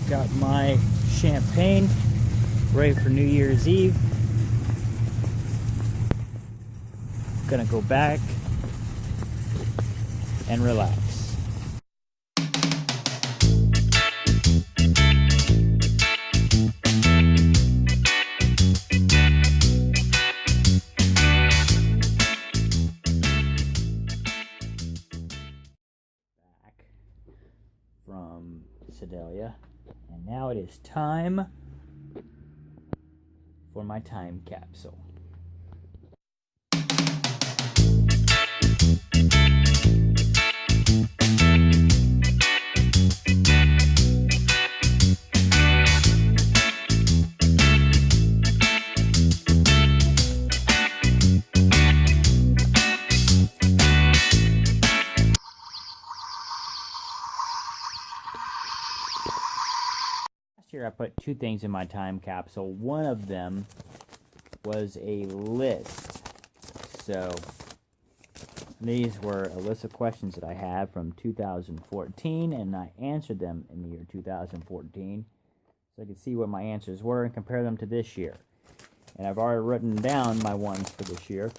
Got my champagne ready for New Year's Eve. Gonna go back and relax. Back from Sedalia, and now it is time for my time capsule. Last year I put two things in my time capsule. One of them was a list. So these were a list of questions that I had from 2014, and I answered them in the year 2014. So I could see what my answers were and compare them to this year. And I've already written down my ones for this year.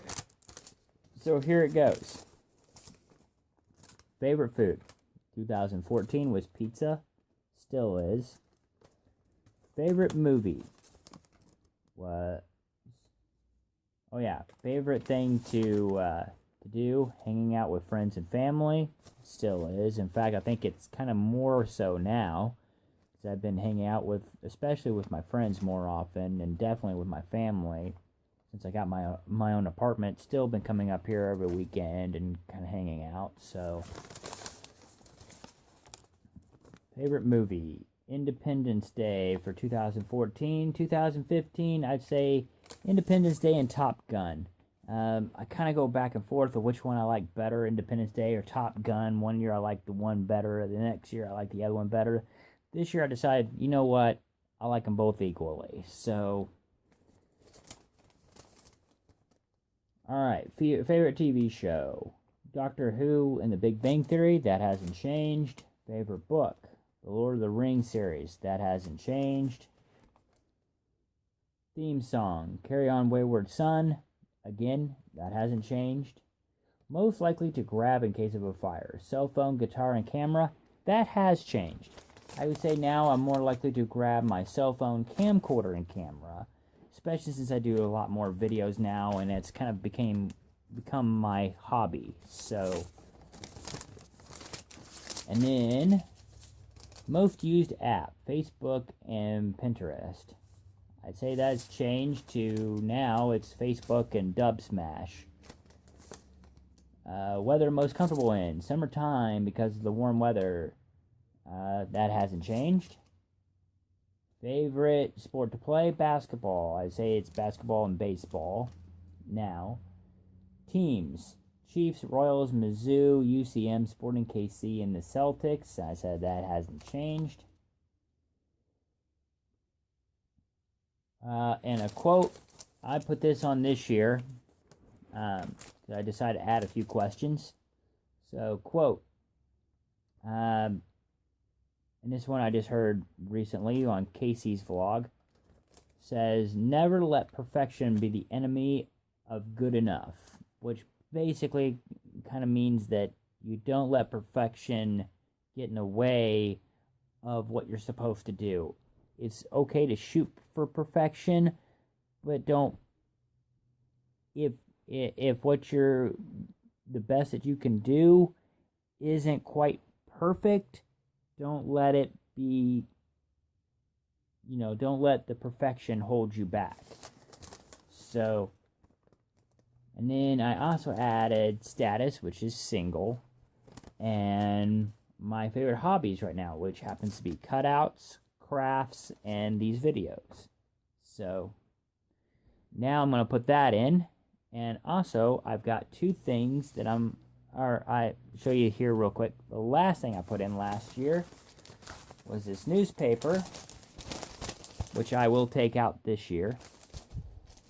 So here it goes. Favorite food. 2014 was pizza. Still is. Favorite movie was, oh yeah, favorite thing to do, hanging out with friends and family, still is. In fact, I think it's kind of more so now, because I've been hanging out with, especially with my friends more often, and definitely with my family, since I got my own apartment. Still been coming up here every weekend and kind of hanging out. So, favorite movie. Independence Day for 2014. 2015, I'd say Independence Day and Top Gun. I kind of go back and forth of which one I like better, Independence Day or Top Gun. One year I like the one better, the next year I like the other one better. This year I decided, you know what, I like them both equally. So, alright, favorite TV show. Doctor Who and The Big Bang Theory, that hasn't changed. Favorite book. The Lord of the Rings series, that hasn't changed. Theme song, Carry On Wayward Son, again, that hasn't changed. Most likely to grab in case of a fire, cell phone, guitar, and camera, that has changed. I would say now I'm more likely to grab my cell phone, camcorder, and camera, especially since I do a lot more videos now, and it's kind of become my hobby. So, and then most used app, Facebook and Pinterest. I'd say that's changed to now it's Facebook and Dubsmash. Weather most comfortable in, summertime because of the warm weather. That hasn't changed. Favorite sport to play, basketball. I'd say it's basketball and baseball now. Teams. Chiefs, Royals, Mizzou, UCM, Sporting KC, and the Celtics. I said that hasn't changed. And a quote. I put this on this year. I decided to add a few questions. So, quote. And this one I just heard recently on Casey's vlog. Says, never let perfection be the enemy of good enough. Which basically kind of means that you don't let perfection get in the way of what you're supposed to do. It's okay to shoot for perfection, but don't, if what you're, the best that you can do isn't quite perfect, don't let it be, don't let the perfection hold you back. So, and then I also added status, which is single, and my favorite hobbies right now, which happens to be cutouts, crafts, and these videos. So now I'm going to put that in, and also I've got two things that I show you here real quick. The last thing I put in last year was this newspaper, which I will take out this year,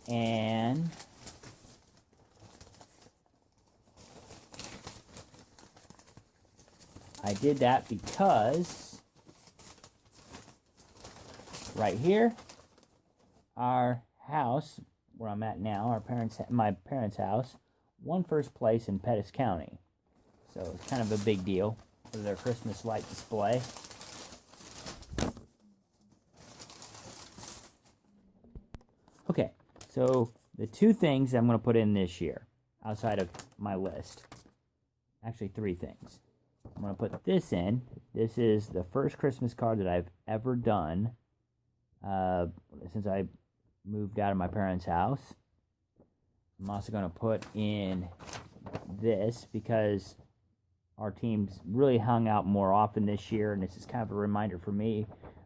and I did that because right here, our house where I'm at now, my parents' house, won first place in Pettis County. So it's kind of a big deal for their Christmas light display. Okay, so the two things I'm going to put in this year, outside of my list, actually three things. I'm going to put this in. This is the first Christmas card that I've ever done since I moved out of my parents' house. I'm also going to put in this because our team's really hung out more often this year, and this is kind of a reminder for me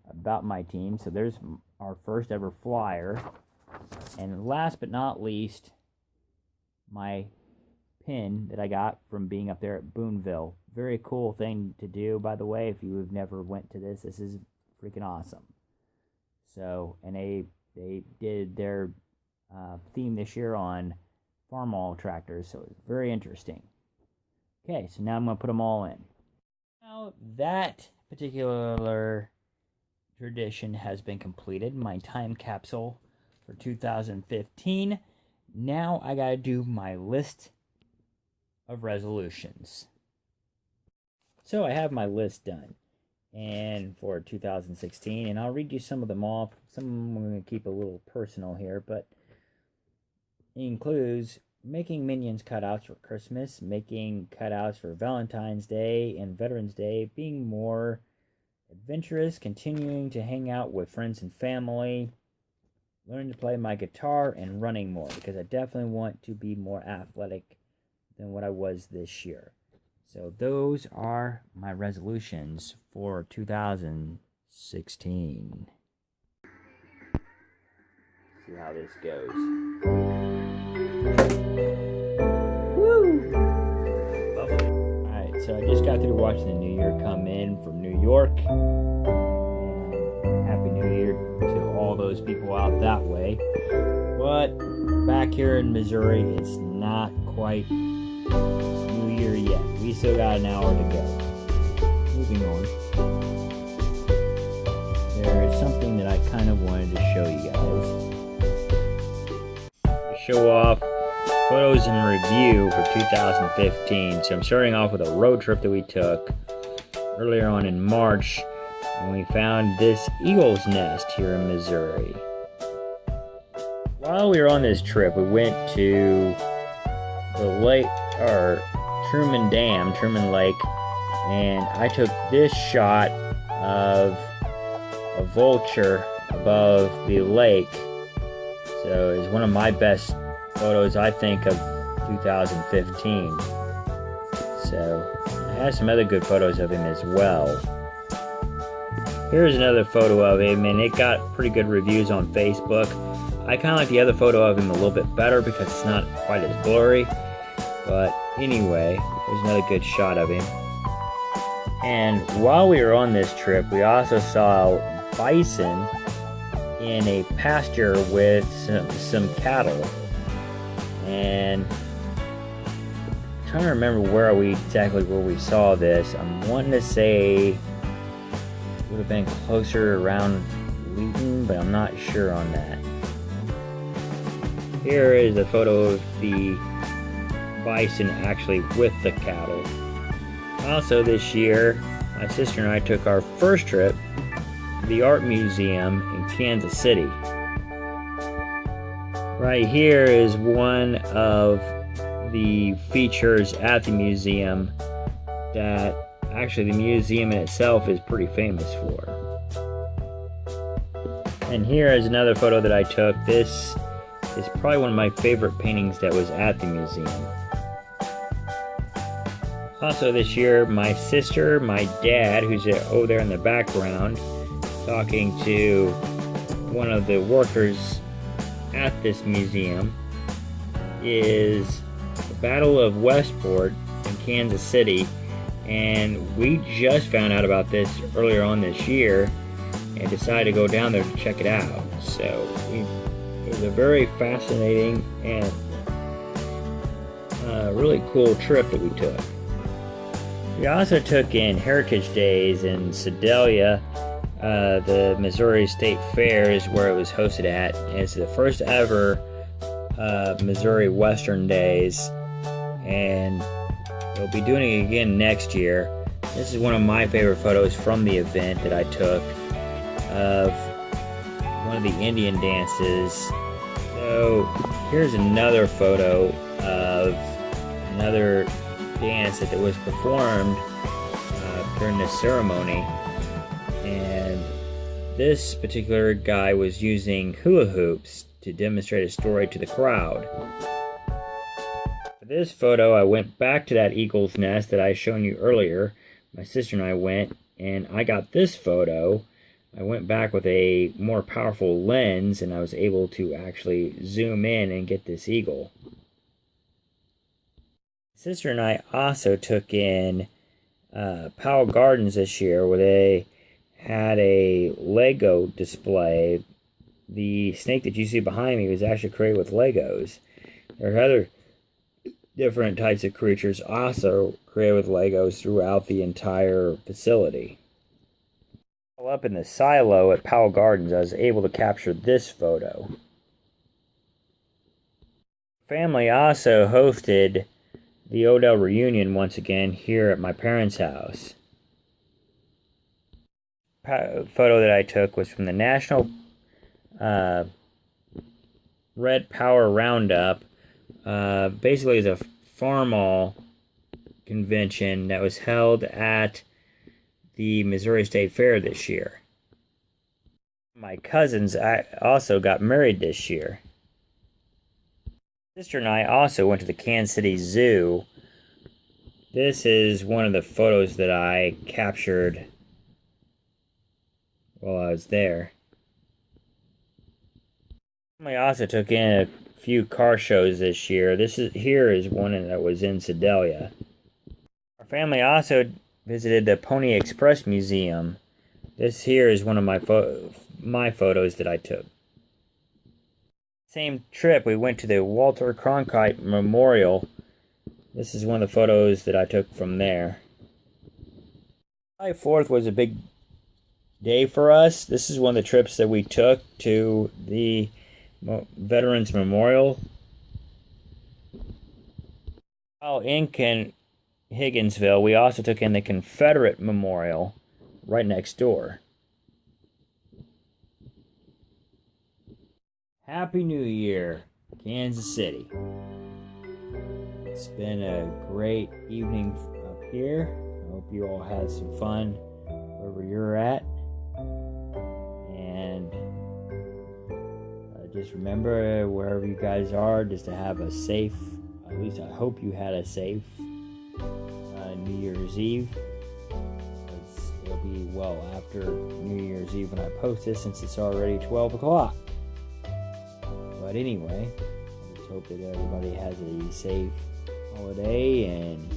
about my team. So there's our first ever flyer. And last but not least, my pin that I got from being up there at Boonville. Very cool thing to do, by the way. If you have never went to this is freaking awesome. So, and they did their theme this year on farm tractors, so it's very interesting. Okay, so now I'm going to put them all in. Now that particular tradition has been completed, my time capsule for 2015. Now I gotta do my list of resolutions. So I have my list done, and for 2016, and I'll read you some of them off. Some of them I'm going to keep a little personal here, but it includes making Minions cutouts for Christmas, making cutouts for Valentine's Day and Veterans Day, being more adventurous, continuing to hang out with friends and family, learning to play my guitar, and running more, because I definitely want to be more athletic than what I was this year. So those are my resolutions for 2016. See how this goes. Woo! Alright, so I just got through watching the New Year come in from New York. And Happy New Year to all those people out that way. But back here in Missouri, it's not quite New Year yet. We still got an hour to go. Moving on. There is something that I kind of wanted to show you guys. To show off photos and review for 2015. So I'm starting off with a road trip that we took earlier on in March, and we found this eagle's nest here in Missouri. While we were on this trip, we went to the lake, or Truman Lake, and I took this shot of a vulture above the lake. So it's one of my best photos, I think, of 2015. So I have some other good photos of him as well. Here's another photo of him, and it got pretty good reviews on Facebook. I kind of like the other photo of him a little bit better because it's not quite as blurry. But anyway, there's another good shot of him. And while we were on this trip, we also saw bison in a pasture with some cattle. And I'm trying to remember where we saw this. I'm wanting to say it would have been closer around Wheaton, but I'm not sure on that. Here is a photo of the bison actually with the cattle. Also this year, my sister and I took our first trip to the art museum in Kansas City. Right here is one of the features at the museum that actually the museum in itself is pretty famous for. And here is another photo that I took. This is probably one of my favorite paintings that was at the museum. Also this year, my sister, my dad, who's over there in the background, talking to one of the workers at this museum, is the Battle of Westport in Kansas City, and we just found out about this earlier on this year and decided to go down there to check it out. So it was a very fascinating and really cool trip that we took. We also took in Heritage Days in Sedalia, the Missouri State Fair is where it was hosted at. And it's the first ever Missouri Western Days, and they'll be doing it again next year. This is one of my favorite photos from the event that I took of one of the Indian dances. So here's another photo of another dance that was performed during this ceremony, and this particular guy was using hula hoops to demonstrate a story to the crowd. For this photo, I went back to that eagle's nest that I shown you earlier. My sister and I went, and I got this photo. I went back with a more powerful lens, and I was able to actually zoom in and get this eagle. My sister and I also took in Powell Gardens this year, where they had a Lego display. The snake that you see behind me was actually created with Legos. There are other different types of creatures also created with Legos throughout the entire facility. Up in the silo at Powell Gardens, I was able to capture this photo. Family also hosted the Odell reunion once again here at my parents' house. Photo that I took was from the National Red Power Roundup. Basically, it's a farmall convention that was held at the Missouri State Fair this year. My cousins also got married this year. My sister and I also went to the Kansas City Zoo. This is one of the photos that I captured while I was there. I also took in a few car shows this year. Here is one that was in Sedalia. Our family also visited the Pony Express Museum. This here is one of my photos that I took. Same trip, we went to the Walter Cronkite Memorial. This is one of the photos that I took from there. July 4th was a big day for us. This is one of the trips that we took to the Veterans Memorial. While in Higginsville, we also took in the Confederate Memorial right next door. Happy New Year, Kansas City. It's been a great evening up here. I hope you all had some fun wherever you're at. And just remember, wherever you guys are, just to have a safe, at least I hope you had a safe New Year's Eve. It'll be well after New Year's Eve when I post this, since it's already 12 o'clock. But anyway, I just hope that everybody has a safe holiday and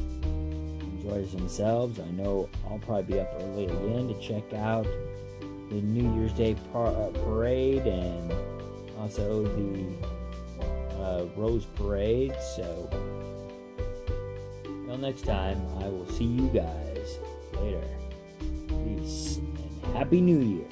enjoys themselves. I know I'll probably be up early again to check out the New Year's Day parade and also the Rose Parade. So until next time, I will see you guys later. Peace and Happy New Year.